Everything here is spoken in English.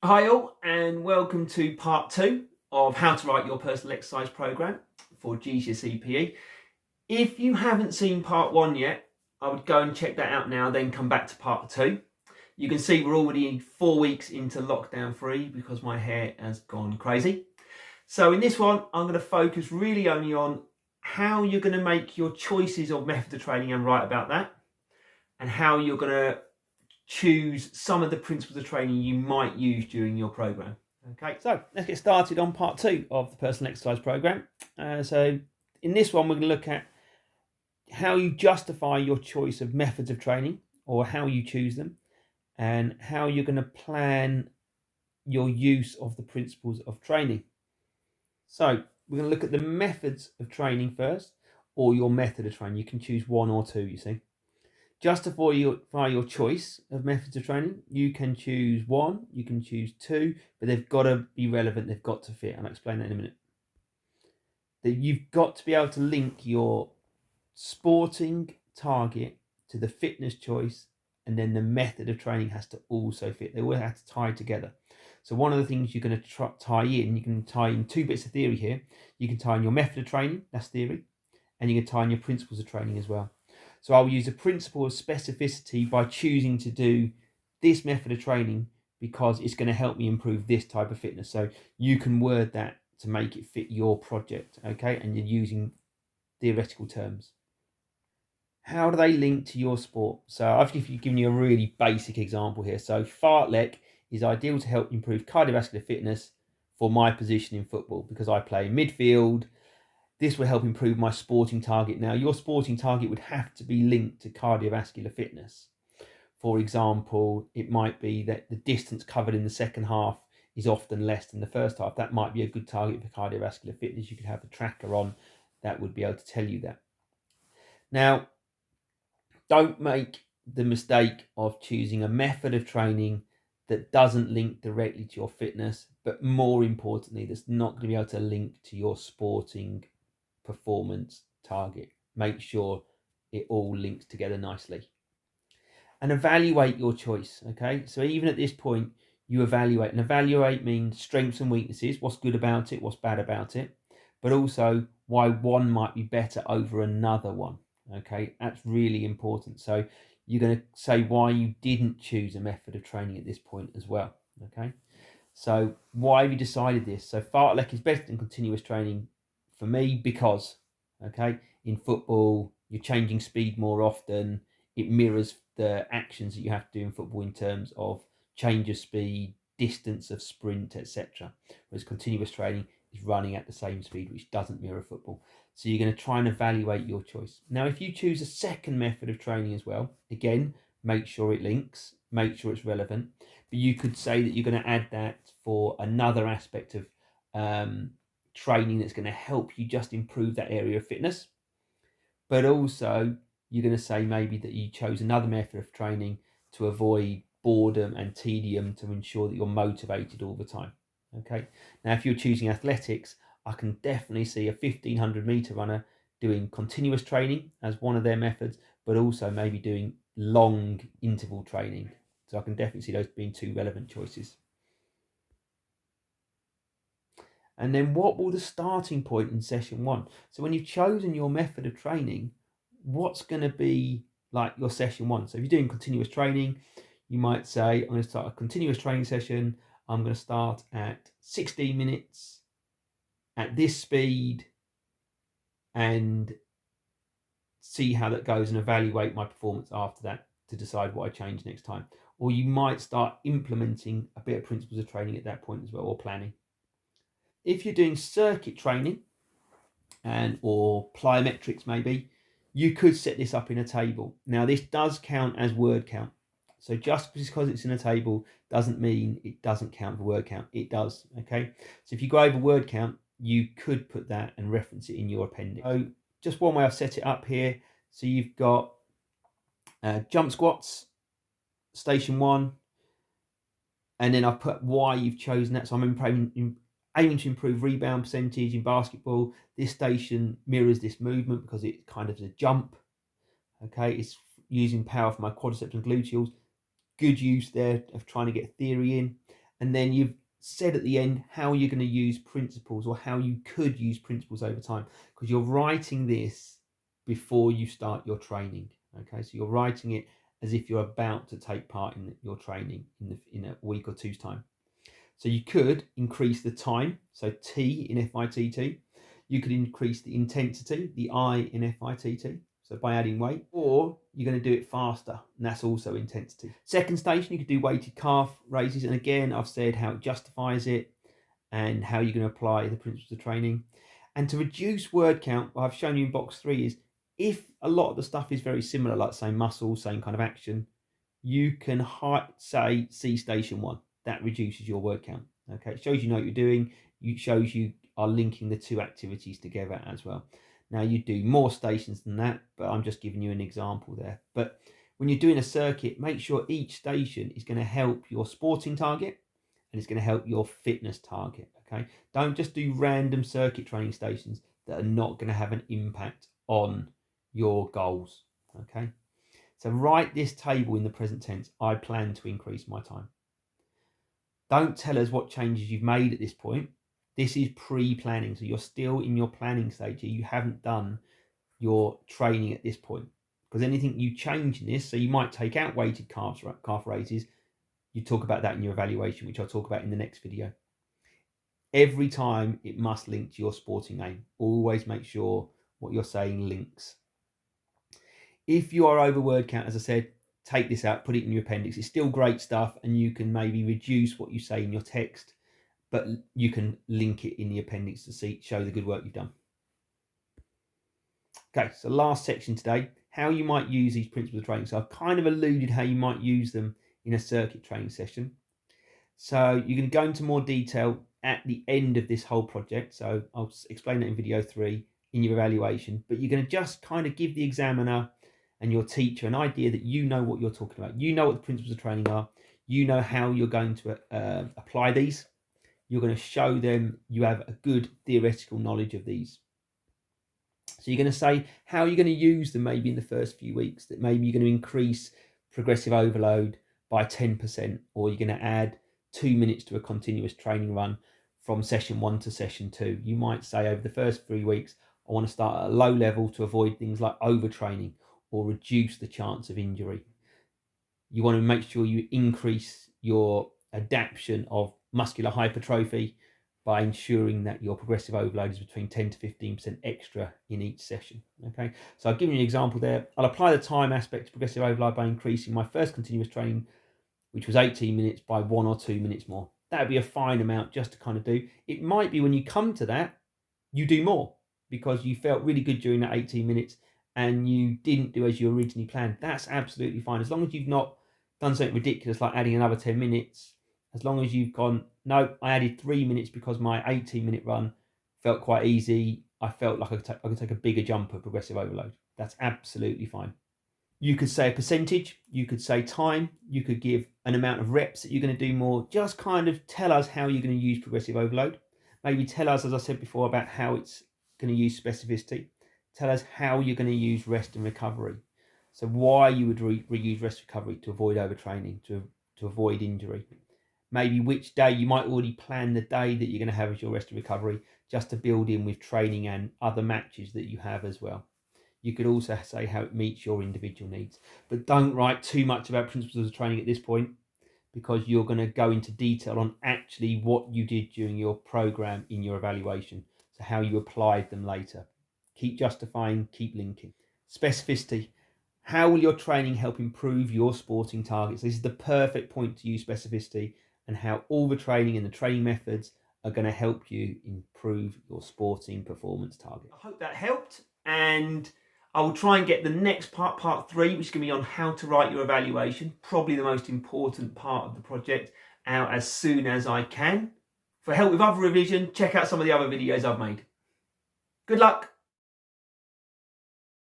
Hi all, and welcome to part 2 of how to write your personal exercise program for GCSE PE. If you haven't seen part 1 yet, I would go and check that out now, then come back to part 2. You can see we're already 4 weeks into lockdown 3 because my hair has gone crazy. So in this one, I'm going to focus really only on how you're going to make your choices of method of training and write about that, and how you're going to choose some of the principles of training you might use during your program. Okay, so let's get started on part 2 of the personal exercise program. So in this one, we're going to look at how you justify your choice of methods of training, or how you choose them, and how you're going to plan your use of the principles of training. So we're going to look at the methods of training first, or your method of training. You can choose one or two, you see. Justify your choice of methods of training. You can choose one, you can choose two, but they've got to be relevant, they've got to fit. I'll explain that in a minute. That you've got to be able to link your sporting target to the fitness choice, and then the method of training has to also fit. They all have to tie together. So one of the things you're going to tie in, you can tie in two bits of theory here. You can tie in your method of training, that's theory, and you can tie in your principles of training as well. So I'll use a principle of specificity by choosing to do this method of training because it's going to help me improve this type of fitness. So you can word that to make it fit your project, okay? And you're using theoretical terms. How do they link to your sport? So I've given you a really basic example here. So fartlek is ideal to help improve cardiovascular fitness for my position in football because I play midfield. This will help improve my sporting target. Now, your sporting target would have to be linked to cardiovascular fitness. For example, it might be that the distance covered in the second half is often less than the first half. That might be a good target for cardiovascular fitness. You could have a tracker on that would be able to tell you that. Now, don't make the mistake of choosing a method of training that doesn't link directly to your fitness, but more importantly, that's not going to be able to link to your sporting performance target. Make sure it all links together nicely. And evaluate your choice, okay? So even at this point, you evaluate. And evaluate means strengths and weaknesses, what's good about it, what's bad about it, but also why one might be better over another one, okay? That's really important. So you're going to say why you didn't choose a method of training at this point as well, okay? So why have you decided this? So fartlek is better than continuous training for me because, okay, in football, you're changing speed more often. It mirrors the actions that you have to do in football in terms of change of speed, distance of sprint, etc. Whereas continuous training is running at the same speed, which doesn't mirror football. So you're going to try and evaluate your choice. Now, if you choose a second method of training as well, again, make sure it links, make sure it's relevant. But you could say that you're going to add that for another aspect of training that's going to help you just improve that area of fitness. But also, you're going to say maybe that you chose another method of training to avoid boredom and tedium to ensure that you're motivated all the time. Okay. Now, if you're choosing athletics, I can definitely see a 1500 meter runner doing continuous training as one of their methods, but also maybe doing long interval training. So I can definitely see those being two relevant choices. And then what will the starting point in session 1? So when you've chosen your method of training, what's going to be like your session 1? So if you're doing continuous training, you might say, I'm going to start a continuous training session. I'm going to start at 16 minutes at this speed and see how that goes and evaluate my performance after that to decide what I change next time. Or you might start implementing a bit of principles of training at that point as well, or planning. If you're doing circuit training or plyometrics maybe, you could set this up in a table. Now this does count as word count. So just because it's in a table doesn't mean it doesn't count for word count. It does, okay? So if you go over word count, you could put that and reference it in your appendix. So just one way I've set it up here. So you've got jump squats, station 1, and then I've put why you've chosen that. So I'm aiming to improve rebound percentage in basketball. This station mirrors this movement because it kind of is a jump. Okay, it's using power for my quadriceps and gluteals. Good use there of trying to get theory in. And then you've said at the end how you're going to use principles, or how you could use principles over time, because you're writing this before you start your training. Okay, so you're writing it as if you're about to take part in your training in a week or two's time. So you could increase the time, so T in FITT. You could increase the intensity, the I in FITT, so by adding weight, or you're going to do it faster, and that's also intensity. Second station, you could do weighted calf raises, and again, I've said how it justifies it and how you're going to apply the principles of training. And to reduce word count, what I've shown you in box 3 is, if a lot of the stuff is very similar, like same muscle, same kind of action, you can say C station 1. That reduces your word count. Okay, it shows you know what you're doing. It shows you are linking the two activities together as well. Now you do more stations than that, but I'm just giving you an example there. But when you're doing a circuit, make sure each station is going to help your sporting target and it's going to help your fitness target. Okay, don't just do random circuit training stations that are not going to have an impact on your goals. Okay, so write this table in the present tense. I plan to increase my time. Don't tell us what changes you've made at this point. This is pre-planning, so you're still in your planning stage here. You haven't done your training at this point, because anything you change in this, so you might take out weighted calf raises, you talk about that in your evaluation, which I'll talk about in the next video. Every time it must link to your sporting aim. Always make sure what you're saying links. If you are over word count, as I said, take this out, put it in your appendix. It's still great stuff, and you can maybe reduce what you say in your text, but you can link it in the appendix to show the good work you've done. Okay, so last section today, how you might use these principles of training. So I've kind of alluded how you might use them in a circuit training session. So you're going to go into more detail at the end of this whole project. So I'll explain that in video 3 in your evaluation, but you're going to just kind of give the examiner and your teacher an idea that you know what you're talking about. You know what the principles of training are. You know how you're going to apply these. You're going to show them you have a good theoretical knowledge of these. So you're going to say how you're going to use them maybe in the first few weeks, that maybe you're going to increase progressive overload by 10%, or you're going to add 2 minutes to a continuous training run from session 1 to session 2. You might say over the first 3 weeks, I want to start at a low level to avoid things like overtraining or reduce the chance of injury. You want to make sure you increase your adaptation of muscular hypertrophy by ensuring that your progressive overload is between 10 to 15% extra in each session. Okay, so I've given you an example there. I'll apply the time aspect to progressive overload by increasing my first continuous training, which was 18 minutes, by 1 or 2 minutes more. That would be a fine amount just to kind of do. It might be when you come to that, you do more because you felt really good during that 18 minutes and you didn't do as you originally planned. That's absolutely fine. As long as you've not done something ridiculous like adding another 10 minutes, as long as you've gone, no, I added 3 minutes because my 18-minute run felt quite easy. I felt like I could take a bigger jump of progressive overload. That's absolutely fine. You could say a percentage, you could say time, you could give an amount of reps that you're going to do more. Just kind of tell us how you're going to use progressive overload. Maybe tell us, as I said before, about how it's going to use specificity. Tell us how you're going to use rest and recovery. So why you would reuse rest recovery to avoid overtraining, to avoid injury. Maybe which day, you might already plan the day that you're going to have as your rest and recovery, just to build in with training and other matches that you have as well. You could also say how it meets your individual needs. But don't write too much about principles of training at this point, because you're going to go into detail on actually what you did during your program in your evaluation. So how you applied them later. Keep justifying, keep linking. Specificity. How will your training help improve your sporting targets? This is the perfect point to use specificity, and how all the training and the training methods are going to help you improve your sporting performance target. I hope that helped, and I will try and get the next part 3, which is going to be on how to write your evaluation, probably the most important part of the project, out as soon as I can. For help with other revision, check out some of the other videos I've made. Good luck.